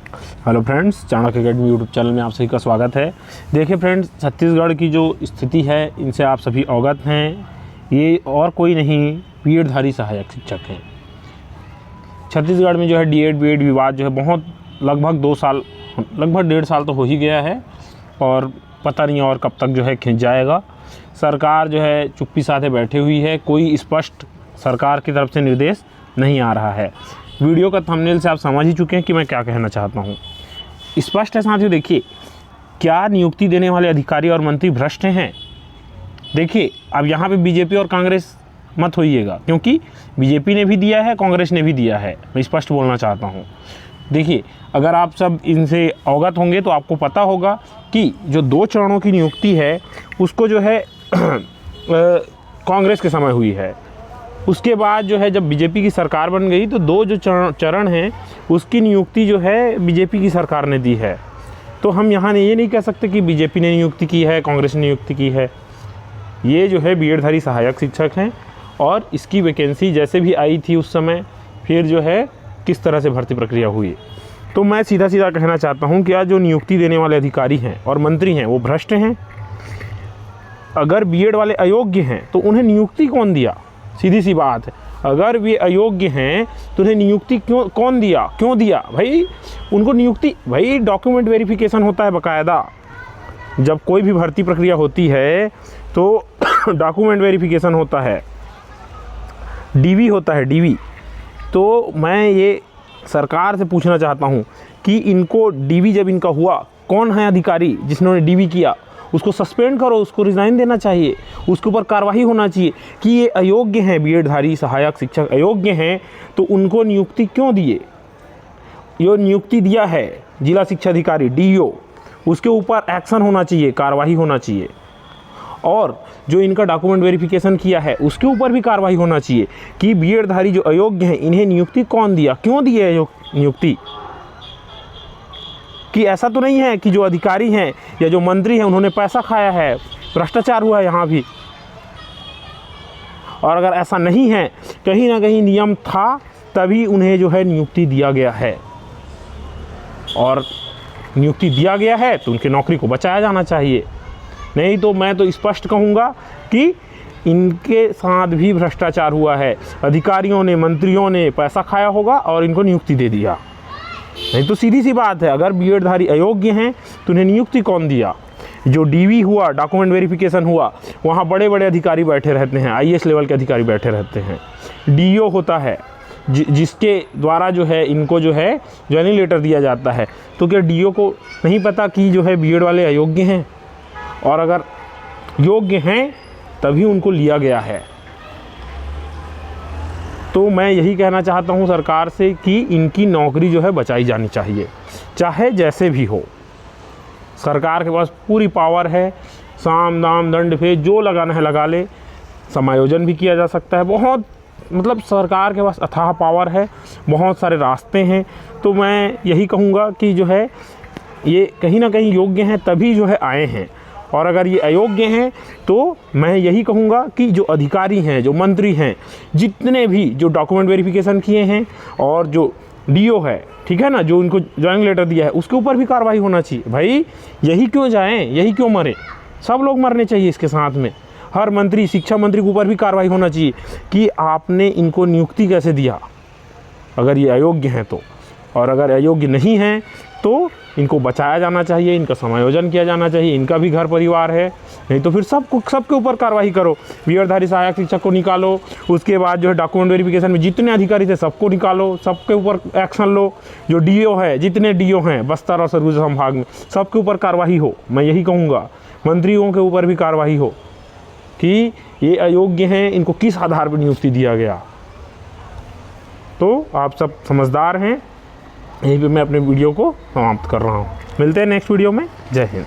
Hello friends, Chanakya academy YouTube channel में आप सभी का स्वागत है। देखिए फ्रेंड्स, छत्तीसगढ़ की जो स्थिति है इनसे आप सभी अवगत हैं। ये और कोई नहीं, बीएडधारी सहायक शिक्षक हैं। छत्तीसगढ़ में जो है डीएड बीएड विवाद जो है बहुत लगभग 2 साल, लगभग 1.5 साल तो हो ही गया है और पता नहीं और कब तक जो है खिंच जाएगा। सरकार जो है चुप्पी साधे बैठी हुई है, कोई स्पष्ट सरकार की तरफ से निर्देश नहीं आ रहा है। वीडियो का थंबनेल से आप समझ ही चुके हैं कि मैं क्या कहना चाहता हूँ। स्पष्ट है साथियों। देखिए, क्या नियुक्ति देने वाले अधिकारी और मंत्री भ्रष्ट हैं? देखिए, अब यहाँ पे बीजेपी और कांग्रेस मत होइएगा, क्योंकि बीजेपी ने भी दिया है, कांग्रेस ने भी दिया है। मैं स्पष्ट बोलना चाहता हूँ। देखिए, अगर आप सब इनसे अवगत होंगे तो आपको पता होगा कि जो 2 चरणों की नियुक्ति है उसको जो है कांग्रेस के समय हुई है। उसके बाद जो है जब बीजेपी की सरकार बन गई तो 2 जो चरण हैं उसकी नियुक्ति जो है बीजेपी की सरकार ने दी है। तो हम यहाँ ये नहीं कह सकते कि बीजेपी ने नियुक्ति की है, कांग्रेस ने नियुक्ति की है। ये जो है बीएडधारी सहायक शिक्षक हैं और इसकी वैकेंसी जैसे भी आई थी उस समय, फिर जो है किस तरह से भर्ती प्रक्रिया हुई। तो मैं सीधा सीधा कहना चाहता हूँ कि आज जो नियुक्ति देने वाले अधिकारी हैं और मंत्री हैं वो भ्रष्ट हैं। अगर बीएड वाले अयोग्य हैं तो उन्हें नियुक्ति कौन दिया? सीधी सी बात है, अगर वे अयोग्य हैं तो उन्हें नियुक्ति कौन दिया? क्यों दिया भाई उनको नियुक्ति? भाई डॉक्यूमेंट वेरिफिकेशन होता है बाकायदा। जब कोई भी भर्ती प्रक्रिया होती है तो डॉक्यूमेंट वेरिफिकेशन होता है, डीवी होता है, डीवी। तो मैं ये सरकार से पूछना चाहता हूँ कि इनको डीवी जब इनका हुआ, कौन है अधिकारी जिन्होंने डीवी किया? उसको सस्पेंड करो, उसको रिज़ाइन देना चाहिए, उसके ऊपर कार्रवाई होना चाहिए कि ये अयोग्य हैं, बीएडधारी सहायक शिक्षक अयोग्य हैं तो उनको नियुक्ति क्यों दिए? ये नियुक्ति दिया है जिला शिक्षा अधिकारी डीओ, उसके ऊपर एक्शन होना चाहिए, कार्रवाई होना चाहिए। और जो इनका डॉक्यूमेंट वेरिफिकेशन किया है उसके ऊपर भी कार्रवाई होना चाहिए कि बीएडधारी जो अयोग्य हैं इन्हें नियुक्ति कौन दिया, क्यों दी है नियुक्ति। कि ऐसा तो नहीं है कि जो अधिकारी हैं या जो मंत्री हैं उन्होंने पैसा खाया है, भ्रष्टाचार हुआ है यहाँ भी। और अगर ऐसा नहीं है, कहीं ना कहीं नियम था तभी उन्हें जो है नियुक्ति दिया गया है, और नियुक्ति दिया गया है तो उनकी नौकरी को बचाया जाना चाहिए। नहीं तो मैं तो स्पष्ट कहूँगा कि इनके साथ भी भ्रष्टाचार हुआ है। अधिकारियों ने, मंत्रियों ने पैसा खाया होगा और इनको नियुक्ति दे दिया। नहीं तो सीधी सी बात है, अगर बीएडधारी अयोग्य हैं तो उन्हें नियुक्ति कौन दिया? जो डीवी हुआ, डॉक्यूमेंट वेरिफिकेशन हुआ, वहाँ बड़े बड़े अधिकारी बैठे रहते हैं, आईएएस लेवल के अधिकारी बैठे रहते हैं। डीओ होता है जिसके द्वारा जो है इनको जो है ज्वाइनिंग लेटर दिया जाता है। तो क्या डीओ को नहीं पता कि जो है बीएड वाले अयोग्य हैं? और अगर योग्य हैं तभी उनको लिया गया है। तो मैं यही कहना चाहता हूं सरकार से कि इनकी नौकरी जो है बचाई जानी चाहिए, चाहे जैसे भी हो। सरकार के पास पूरी पावर है, साम दाम दंड भेद जो लगाना है लगा ले। समायोजन भी किया जा सकता है। बहुत मतलब सरकार के पास अथाह पावर है, बहुत सारे रास्ते हैं। तो मैं यही कहूँगा कि जो है ये कहीं ना कहीं योग्य हैं तभी जो है आए हैं, और अगर ये अयोग्य हैं तो मैं यही कहूँगा कि जो अधिकारी हैं, जो मंत्री हैं, जितने भी जो डॉक्यूमेंट वेरिफिकेशन किए हैं और जो डीओ है, ठीक है ना, जो उनको ज्वाइनिंग लेटर दिया है उसके ऊपर भी कार्रवाई होना चाहिए। भाई यही क्यों जाएं, यही क्यों मरें? सब लोग मरने चाहिए इसके साथ में। हर मंत्री, शिक्षा मंत्री के ऊपर भी कार्रवाई होना चाहिए कि आपने इनको नियुक्ति कैसे दिया अगर ये अयोग्य हैं तो। और अगर अयोग्य नहीं हैं तो इनको बचाया जाना चाहिए, इनका समायोजन किया जाना चाहिए। इनका भी घर परिवार है, नहीं तो फिर सबके ऊपर कार्रवाई करो। बीएडधारी सहायक शिक्षक को निकालो, उसके बाद जो है डॉक्यूमेंट वेरिफिकेशन में जितने अधिकारी थे सबको निकालो, सबके ऊपर एक्शन लो। जो डीओ है, जितने डीओ हैं बस्तर और सरगुजा संभाग में, सबके ऊपर कार्रवाई हो। मैं यही कहूँगा मंत्रियों के ऊपर भी कार्रवाई हो कि ये अयोग्य हैं, इनको किस आधार पर नियुक्ति दिया गया। तो आप सब समझदार हैं। यहीं पे मैं अपने वीडियो को समाप्त कर रहा हूँ। मिलते हैं नेक्स्ट वीडियो में। जय हिंद।